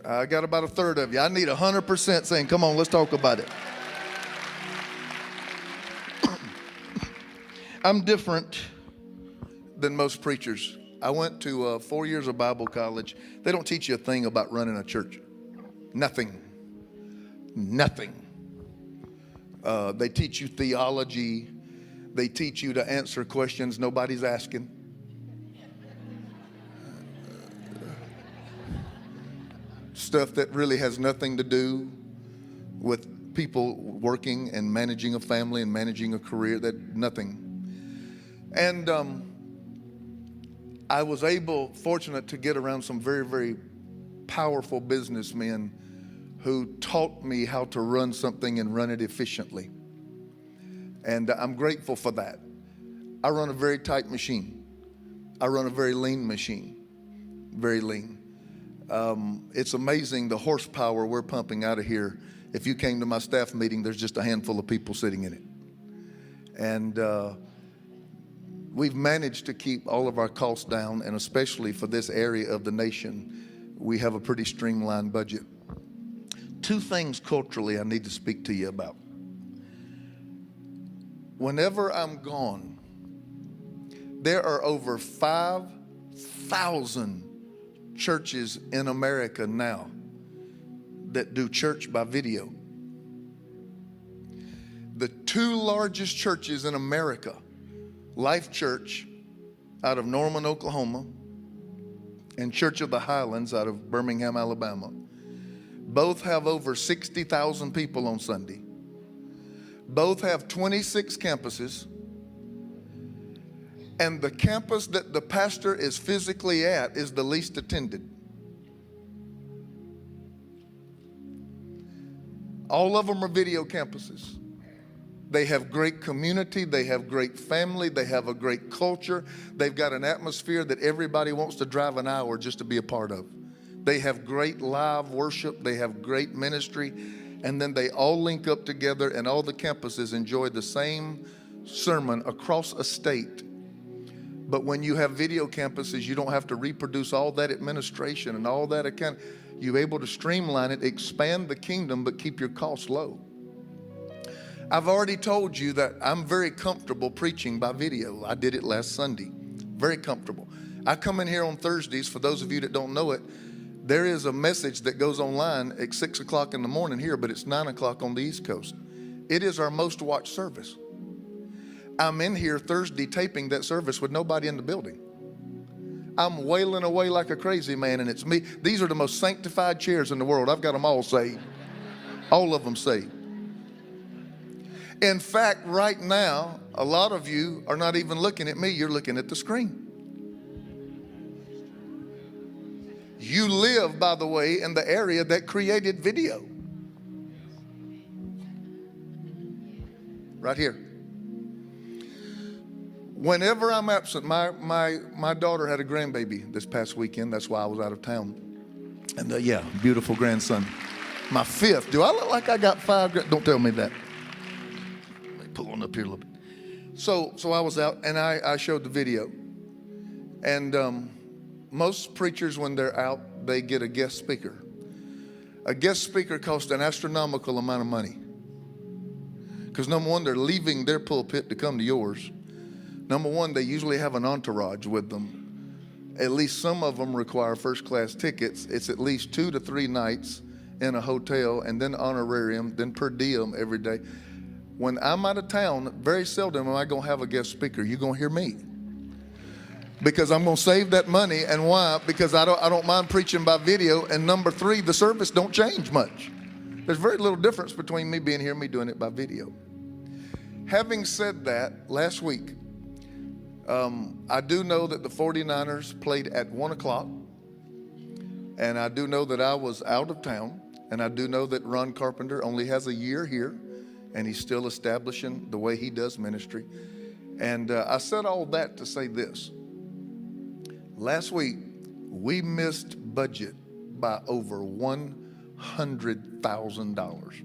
I got about a third of you. I need 100% saying, come on, let's talk about it. I'm different than most preachers. I went to 4 years of Bible college. They don't teach you a thing about running a church. Nothing. They teach you theology. They teach you to answer questions nobody's asking. Stuff that really has nothing to do with people working and managing a family and managing a career. That nothing. And I was fortunate to get around some very, very powerful businessmen who taught me how to run something and run it efficiently. And I'm grateful for that. I run a very tight machine. I run a very lean machine, very lean. It's amazing the horsepower we're pumping out of here. If you came to my staff meeting, there's just a handful of people sitting in it. And we've managed to keep all of our costs down, and especially for this area of the nation, we have a pretty streamlined budget. Two things culturally I need to speak to you about. Whenever I'm gone, there are over 5,000 churches in America now that do church by video. The two largest churches in America, Life Church out of Norman, Oklahoma, and Church of the Highlands out of Birmingham, Alabama, both have over 60,000 people on Sunday. Both have 26 campuses. And the campus that the pastor is physically at is the least attended. All of them are video campuses. They have great community. They have great family. They have a great culture. They've got an atmosphere that everybody wants to drive an hour just to be a part of. They have great live worship. They have great ministry. And then they all link up together, and all the campuses enjoy the same sermon across a state. But when you have video campuses, you don't have to reproduce all that administration and all that account. You're able to streamline it, expand the kingdom, but keep your costs low. I've already told you that I'm very comfortable preaching by video. I did it last Sunday. Very comfortable. I come in here on Thursdays. For those of you that don't know it, there is a message that goes online at 6 o'clock in the morning here, but it's 9 o'clock on the East Coast. It is our most watched service. I'm in here Thursday taping that service with nobody in the building. I'm wailing away like a crazy man, and it's me. These are the most sanctified chairs in the world. I've got them all saved. All of them saved. In fact, right now, a lot of you are not even looking at me. You're looking at the screen. You live, by the way, in the area that created video. Right here. Whenever I'm absent, my daughter had a grandbaby this past weekend. That's why I was out of town. And yeah, beautiful grandson. My fifth. Do I look like I got five? Don't tell me that. Let me pull on up here a little bit. So I was out, and I showed the video. And most preachers, when they're out, they get a guest speaker. A guest speaker costs an astronomical amount of money. Because number one, they're leaving their pulpit to come to yours. Number one, they usually have an entourage with them. At least some of them require first-class tickets. It's at least 2 to 3 nights in a hotel, and then honorarium, then per diem every day. When I'm out of town, very seldom am I going to have a guest speaker. You're going to hear me. Because I'm going to save that money. And why? Because I don't mind preaching by video. And number 3, the service don't change much. There's very little difference between me being here and me doing it by video. Having said that, last week, I do know that the 49ers played at 1 o'clock. And I do know that I was out of town. And I do know that Ron Carptener only has a year here. And he's still establishing the way he does ministry. And I said all that to say this. Last week, we missed budget by over $100,000.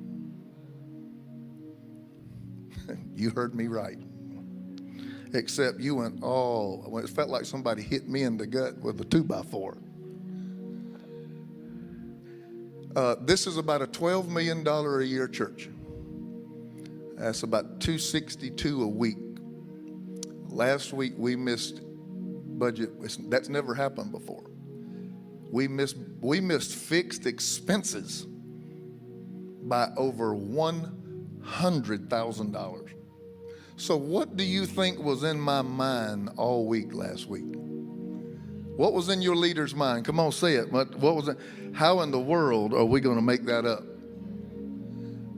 You heard me right. Except you went, oh, it felt like somebody hit me in the gut with a 2x4. This is about a $12 million a year church. That's about $262 a week. Last week we missed budget. That's never happened before. We missed fixed expenses by over $100,000. So what do you think was in my mind all week last week? What was in your leader's mind? Come on, say it. What was it? How in the world are we going to make that up?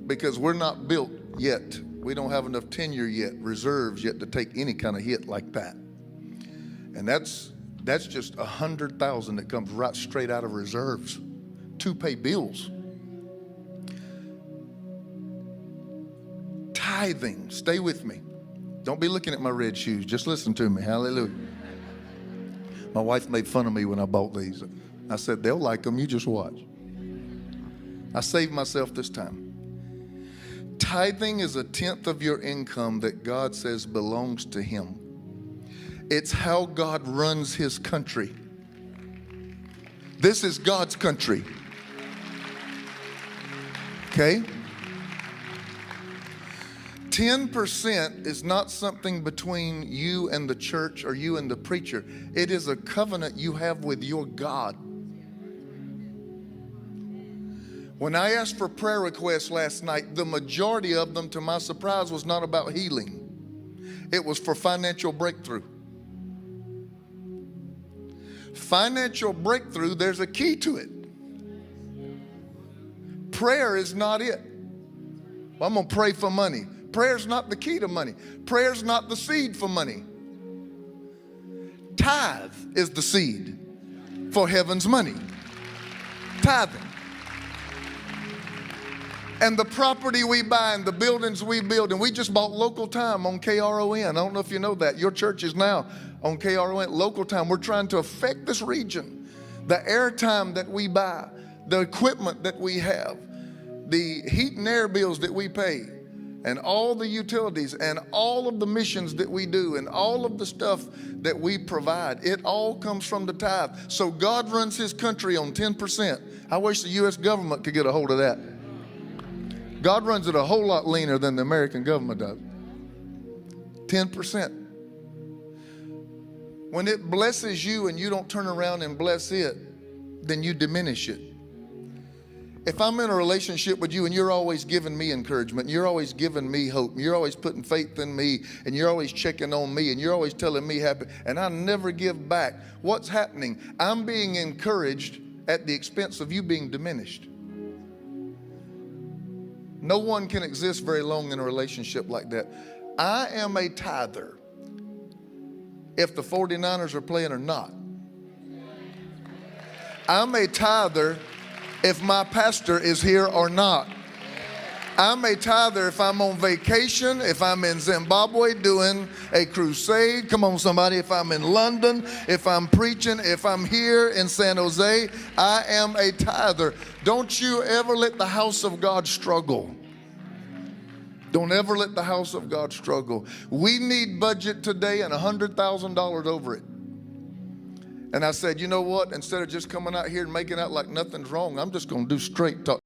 Because we're not built yet. We don't have enough tenure yet, reserves yet to take any kind of hit like that. And that's just $100,000 that comes right straight out of reserves to pay bills. Tithing, stay with me. Don't be looking at my red shoes. Just listen to me. Hallelujah. My wife made fun of me when I bought these. I said, they'll like them. You just watch. I saved myself this time. Tithing is 1/10 of your income that God says belongs to Him. It's how God runs His country. This is God's country. Okay? 10% is not something between you and the church or you and the preacher. It is a covenant you have with your God. When I asked for prayer requests last night, the majority of them, to my surprise, was not about healing. It was for financial breakthrough. Financial breakthrough, there's a key to it. Prayer is not it. Well, I'm going to pray for money. Prayer's not the key to money. Prayer's not the seed for money. Tithe is the seed for heaven's money. Tithing. And the property we buy and the buildings we build, and we just bought local time on KRON. I don't know if you know that. Your church is now on KRON, local time. We're trying to affect this region. The airtime that we buy, the equipment that we have, the heat and air bills that we pay, and all the utilities and all of the missions that we do and all of the stuff that we provide, it all comes from the tithe. So God runs His country on 10%. I wish the U.S. government could get a hold of that. God runs it a whole lot leaner than the American government does. 10%. When it blesses you and you don't turn around and bless it, then you diminish it. If I'm in a relationship with you and you're always giving me encouragement, and you're always giving me hope, and you're always putting faith in me, and you're always checking on me, and you're always telling me happy, and I never give back, what's happening? I'm being encouraged at the expense of you being diminished. No one can exist very long in a relationship like that. I am a tither if the 49ers are playing or not. I'm a tither if my pastor is here or not. I'm a tither if I'm on vacation, if I'm in Zimbabwe doing a crusade. Come on, somebody. If I'm in London, if I'm preaching, if I'm here in San Jose, I am a tither. Don't you ever let the house of God struggle. Don't ever let the house of God struggle. We need budget today and $100,000 over it. And I said, you know what? Instead of just coming out here and making out like nothing's wrong, I'm just going to do straight talk.